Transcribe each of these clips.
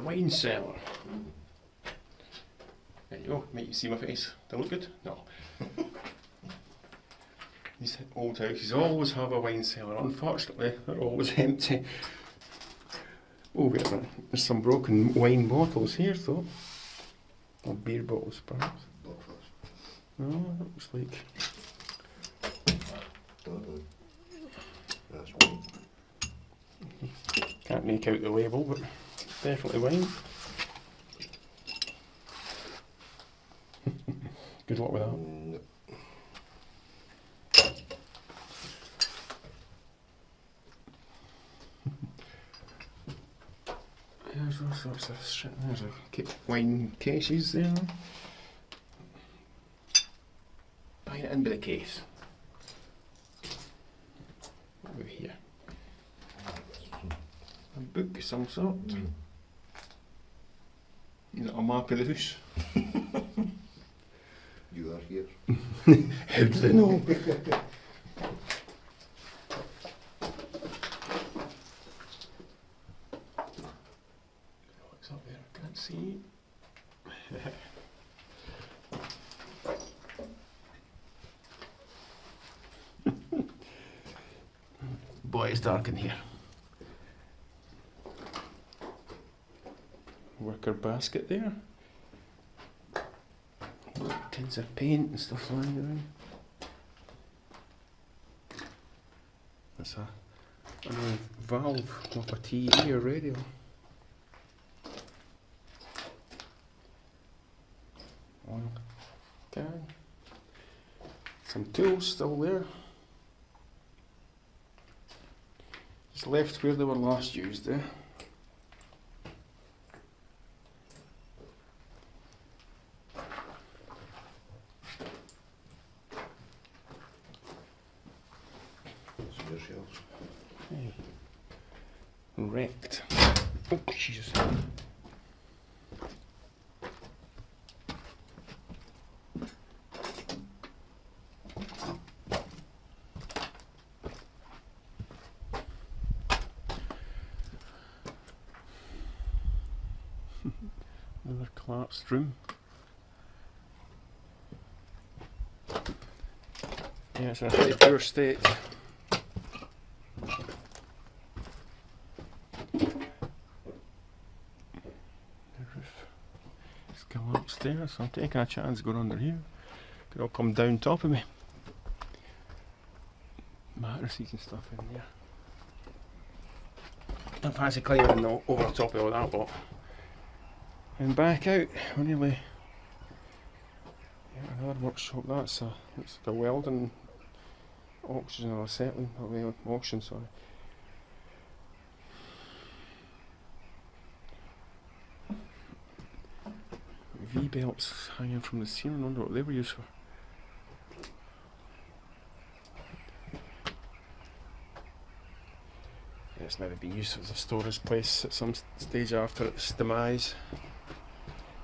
wine cellar. There you go, make you see my face. Do I look good? No. These old houses always have a wine cellar. Unfortunately, they're always empty. Oh, wait a minute. There's some broken wine bottles here, though. Or beer bottles, perhaps. No, that looks like... That's wine. Can't make out the label, but definitely wine. Good luck with that. No. There's all sorts of shit. There's a wine cases there. Buying it in by the case. What have we here? A book of some sort. Is it a map of the house? You are here. How do they know? What's up there? I can't see. Boy, it's dark in here. Worker basket there. Tins of paint and stuff lying around. That's a valve of a TV or radio. Oil can. Some tools still there. Just left where they were last used there. Shelves. Hey. Wrecked. Oh, Jesus. Another collapsed room. Yeah, it's in a pretty poor state. Come upstairs, so I'm taking a chance going under here. Could all come down top of me. Mattresses and stuff in there. Don't fancy climbing over the top of all that lot. And back out, we're nearly... Yeah, another workshop. That's a, looks like a welding oxygen or acetylene, auction, sorry. V-belts hanging from the ceiling. I wonder what they were used for. Yeah, it's maybe been used as a storage place at some stage after its demise.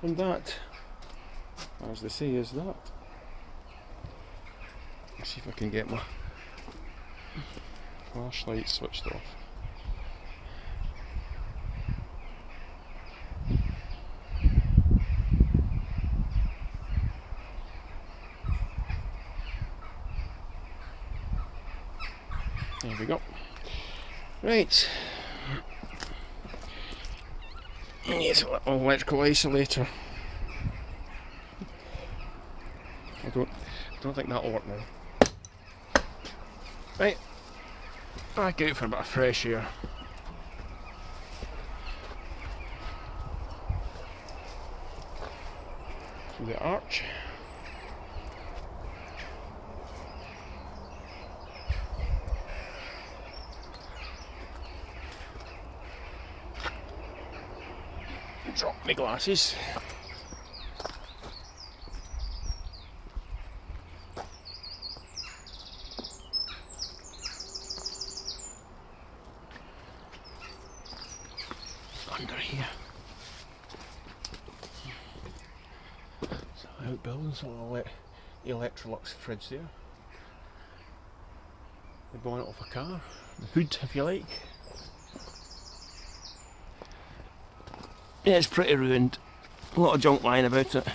And that, as they say, is that. Let's see if I can get my flashlight switched off. There we go. Right. Yes, electrical isolator. I don't think that'll work now. Right. Back out for a bit of fresh air. Through the arch. Drop my glasses. Under here. So outbuilding, some Electrolux fridge there. The bonnet of a car. The hood, if you like. Yeah, it's pretty ruined. A lot of junk lying about it.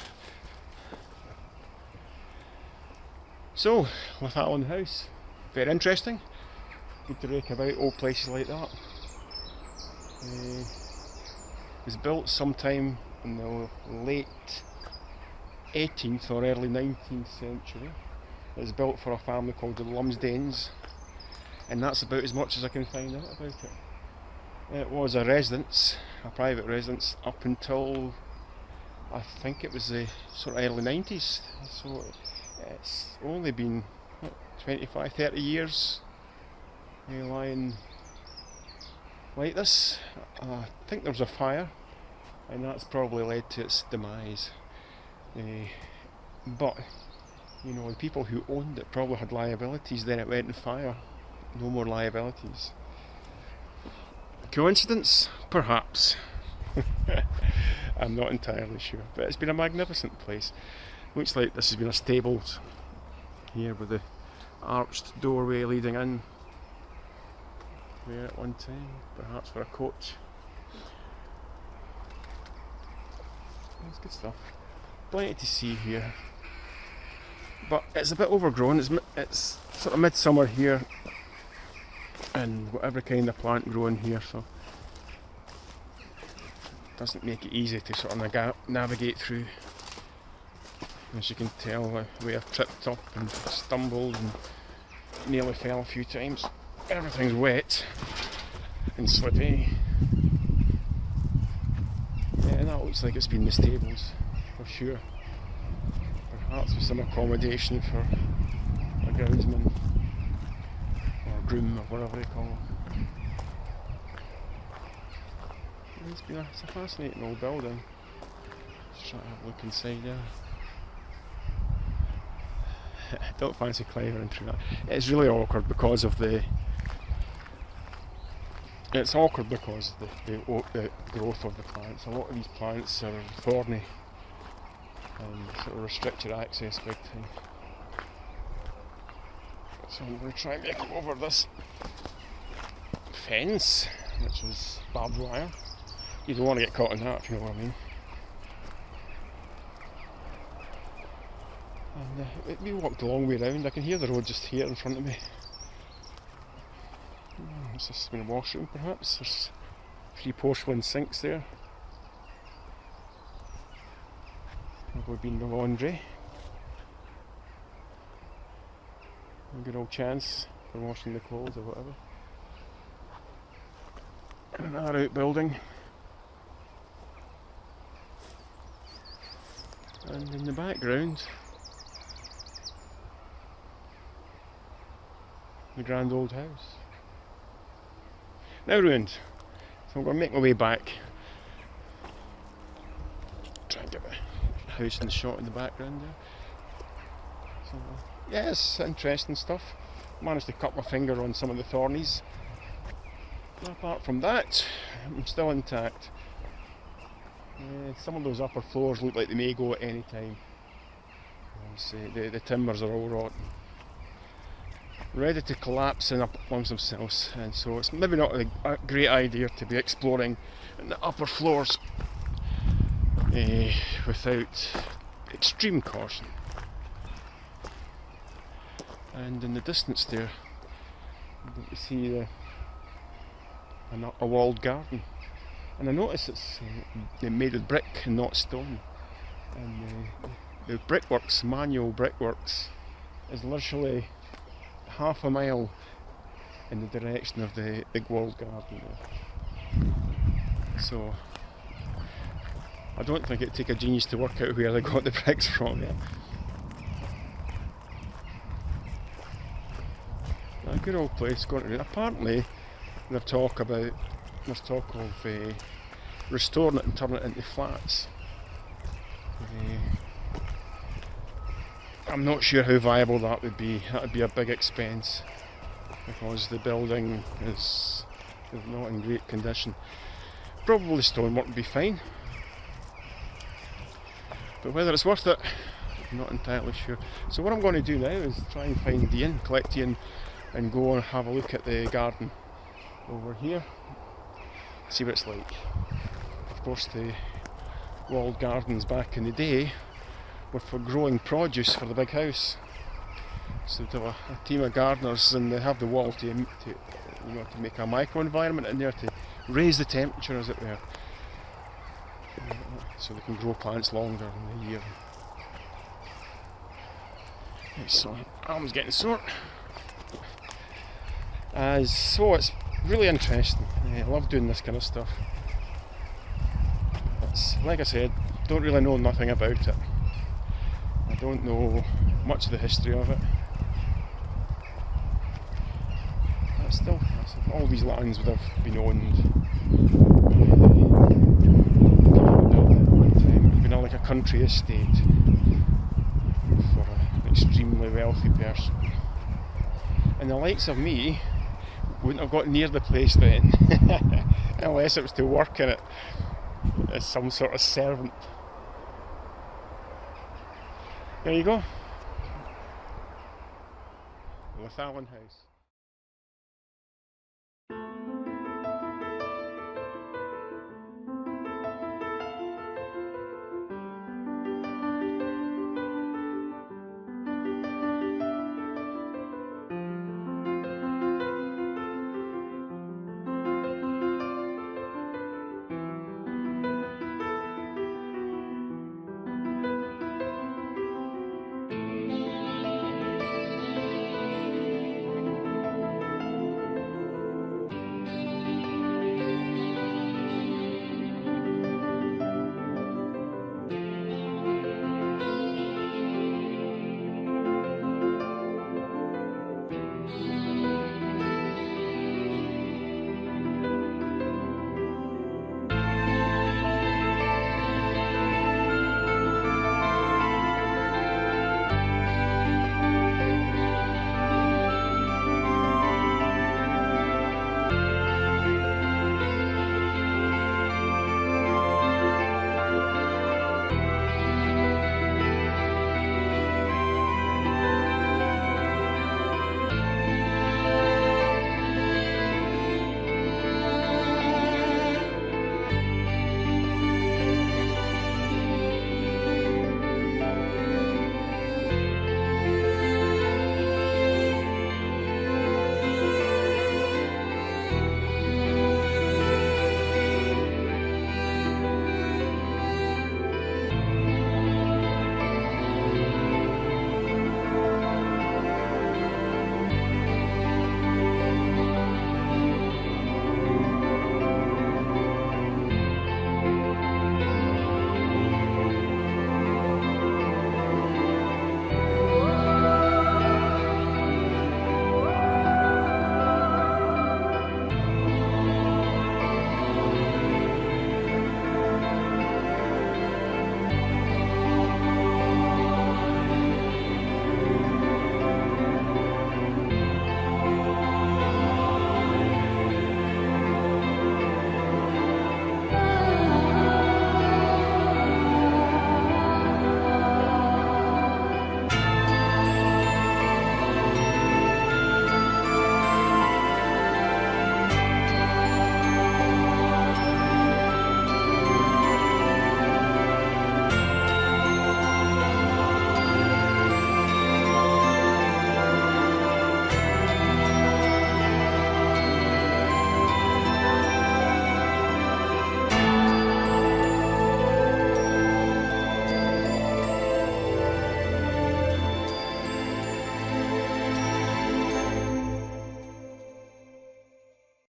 So, Lathallan House. Very interesting. Good to rake about old places like that. It was built sometime in the late 18th or early 19th century. It was built for a family called the Lumsdens, and that's about as much as I can find out about it. It was a residence, a private residence, up until I think it was the sort of early 90s. So it's only been 25-30 years lying like this. I think there was a fire, and that's probably led to its demise. But you know, the people who owned it probably had liabilities. Then it went in fire. No more liabilities. Coincidence? Perhaps. I'm not entirely sure, but it's been a magnificent place. Looks like this has been a stables here with the arched doorway leading in there at one time, perhaps for a coach. That's good stuff. Plenty to see here, but it's a bit overgrown. It's sort of midsummer here, and whatever kind of plant growing here, so it doesn't make it easy to sort of navigate through. As you can tell, we have tripped up and stumbled and nearly fell a few times. Everything's wet and slippy. Yeah, and that looks like it's been the stables for sure. Perhaps with some accommodation for a groundsman or groom or whatever they call them. It's a fascinating old building. Just try to have a look inside there. Don't fancy climbing through that. It's really awkward because of the. It's awkward because of the growth of the plants. A lot of these plants are thorny and sort of restrict your access big time. So I'm going to try and make it over this fence, which is barbed wire. You don't want to get caught in that, if you know what I mean. And we walked a long way around. I can hear the road just here in front of me. It's just been a washroom, perhaps. There's 3 porcelain sinks there. Probably been the laundry. A good old chance for washing the clothes or whatever. And another outbuilding. And in the background, the grand old house. Now ruined. So I'm going to make my way back. Try and get the house in the shot in the background there. So, yes, interesting stuff. Managed to cut my finger on some of the thornies. But apart from that, I'm still intact. Some of those upper floors look like they may go at any time. The timbers are all rotten, ready to collapse in up amongst themselves, and so it's maybe not a great idea to be exploring in the upper floors without extreme caution. And in the distance there, you see a walled garden. And I notice it's made with brick and not stone. And the brickworks, manual brickworks, is literally half a mile in the direction of the big walled garden there. So I don't think it'd take a genius to work out where they got the bricks from yet. A good old place going to. Apparently there's talk of restoring it and turning it into flats. I'm not sure how viable that would be. That would be a big expense because the building is not in great condition. Probably stonework would be fine, but whether it's worth it, I'm not entirely sure. So what I'm going to do now is try and find Ian, collect Ian, and go and have a look at the garden over here, see what it's like. course the walled gardens back in the day were for growing produce for the big house. So they have a team of gardeners, and they have the wall to make a micro-environment in there to raise the temperature, as it were, so they can grow plants longer in the year. So arm's getting sore. So it's really interesting. I love doing this kind of stuff. It's, like I said, don't really know nothing about it. I don't know much of the history of it. But still, all these lands would have been owned. It's been like a country estate for an extremely wealthy person. And the likes of me wouldn't have got near the place then, unless it was to work in it as some sort of servant. There you go. Lathallan house.